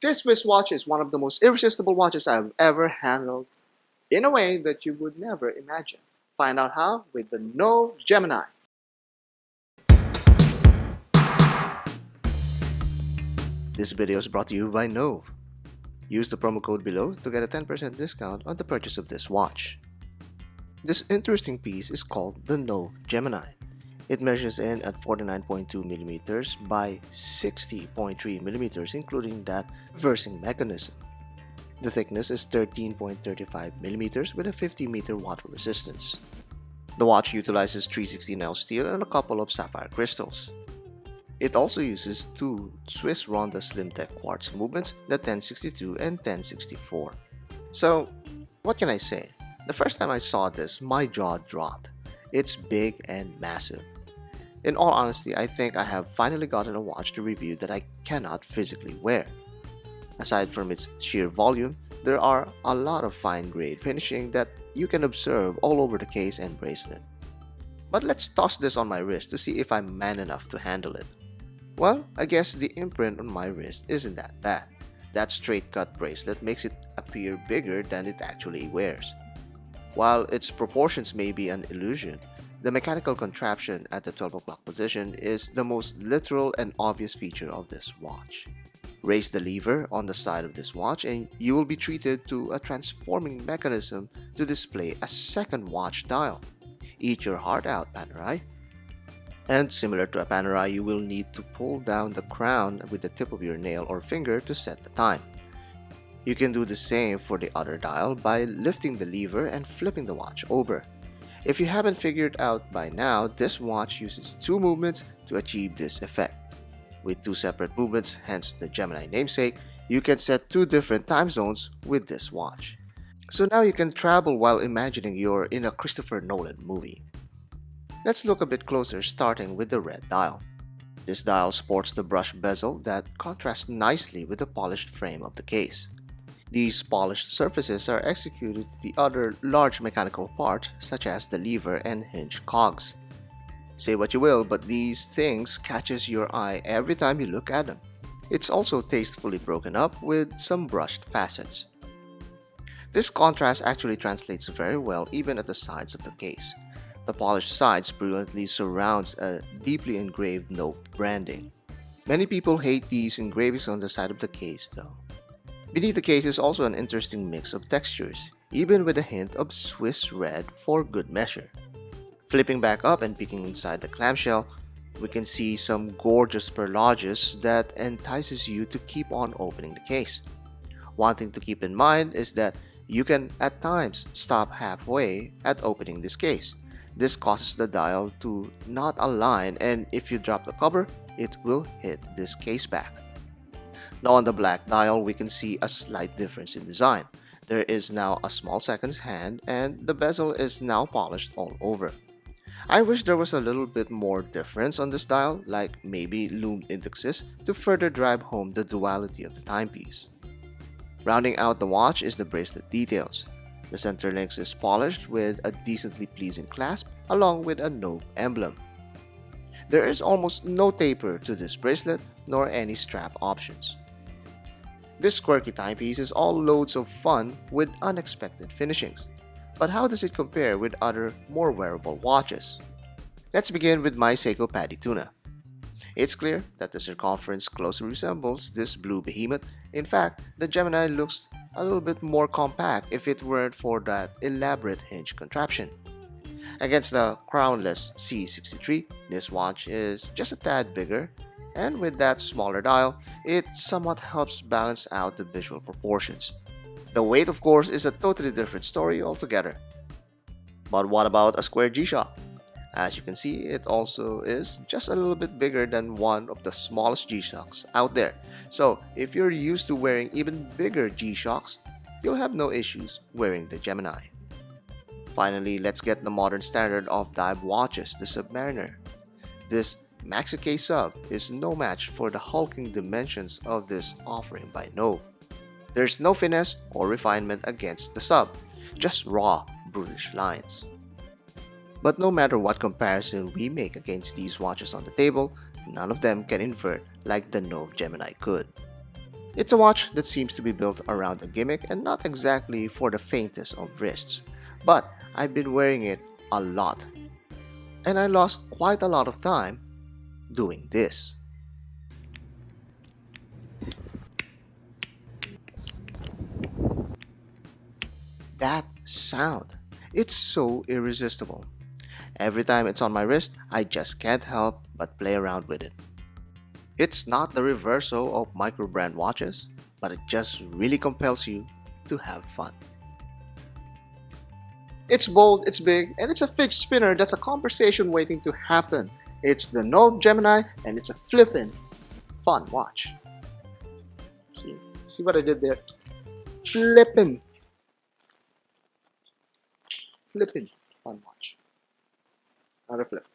This wristwatch is one of the most irresistible watches I've ever handled in a way that you would never imagine. Find out how with the Nove Gemini. This video is brought to you by Nove. Use the promo code below to get a 10% discount on the purchase of this watch. This interesting piece is called the Nove Gemini. It measures in at 49.2mm by 60.3mm, including that reversing mechanism. The thickness is 13.35mm with a 50-meter water resistance. The watch utilizes 316L steel and a couple of sapphire crystals. It also uses two Swiss Ronda SlimTech quartz movements, the 1062 and 1064. So, what can I say? The first time I saw this, my jaw dropped. It's big and massive. In all honesty, I think I have finally gotten a watch to review that I cannot physically wear. Aside from its sheer volume, there are a lot of fine-grade finishing that you can observe all over the case and bracelet. But let's toss this on my wrist to see if I'm man enough to handle it. Well, I guess the imprint on my wrist isn't that bad. That straight-cut bracelet makes it appear bigger than it actually wears. While its proportions may be an illusion, the mechanical contraption at the 12 o'clock position is the most literal and obvious feature of this watch. Raise the lever on the side of this watch and you will be treated to a transforming mechanism to display a second watch dial. Eat your heart out, Panerai. And similar to a Panerai, you will need to pull down the crown with the tip of your nail or finger to set the time. You can do the same for the other dial by lifting the lever and flipping the watch over. If you haven't figured out by now, this watch uses two movements to achieve this effect. With two separate movements, hence the Gemini namesake, you can set two different time zones with this watch. So now you can travel while imagining you're in a Christopher Nolan movie. Let's look a bit closer, starting with the red dial. This dial sports the brush bezel that contrasts nicely with the polished frame of the case. These polished surfaces are executed to the other large mechanical parts such as the lever and hinge cogs. Say what you will, but these things catches your eye every time you look at them. It's also tastefully broken up with some brushed facets. This contrast actually translates very well even at the sides of the case. The polished sides brilliantly surrounds a deeply engraved Nove branding. Many people hate these engravings on the side of the case though. Beneath the case is also an interesting mix of textures, even with a hint of Swiss red for good measure. Flipping back up and peeking inside the clamshell, we can see some gorgeous perlages that entices you to keep on opening the case. One thing to keep in mind is that you can at times stop halfway at opening this case. This causes the dial to not align, and if you drop the cover, it will hit this case back. Now on the black dial, we can see a slight difference in design. There is now a small seconds hand and the bezel is now polished all over. I wish there was a little bit more difference on this dial, like maybe loomed indexes to further drive home the duality of the timepiece. Rounding out the watch is the bracelet details. The center links is polished with a decently pleasing clasp along with a Nove emblem. There is almost no taper to this bracelet nor any strap options. This quirky timepiece is all loads of fun with unexpected finishings. But how does it compare with other more wearable watches? Let's begin with my Seiko Paddy Tuna. It's clear that the circumference closely resembles this blue behemoth. In fact, the Gemini looks a little bit more compact if it weren't for that elaborate hinge contraption. Against the crownless C63, this watch is just a tad bigger, and with that smaller dial, it somewhat helps balance out the visual proportions. The weight, of course, is a totally different story altogether. But what about a square G-Shock? As you can see, it also is just a little bit bigger than one of the smallest G-Shocks out there. So if you're used to wearing even bigger G-Shocks, you'll have no issues wearing the Gemini. Finally, let's get the modern standard of dive watches, the Submariner. This Maxi K Sub is no match for the hulking dimensions of this offering by Nove. There's no finesse or refinement against the Sub, just raw, brutish lines. But no matter what comparison we make against these watches on the table, none of them can invert like the Nove Gemini could. It's a watch that seems to be built around a gimmick and not exactly for the faintest of wrists. But I've been wearing it a lot, and I lost quite a lot of time doing this. That sound. It's so irresistible. Every time it's on my wrist, I just can't help but play around with it. It's not the reverso of Microbrand watches, but it just really compels you to have fun. It's bold, it's big, and it's a fidget spinner that's a conversation waiting to happen. It's the Nove Gemini, and it's a flippin' fun watch. See what I did there? Flippin', flippin' fun watch. Not a flip.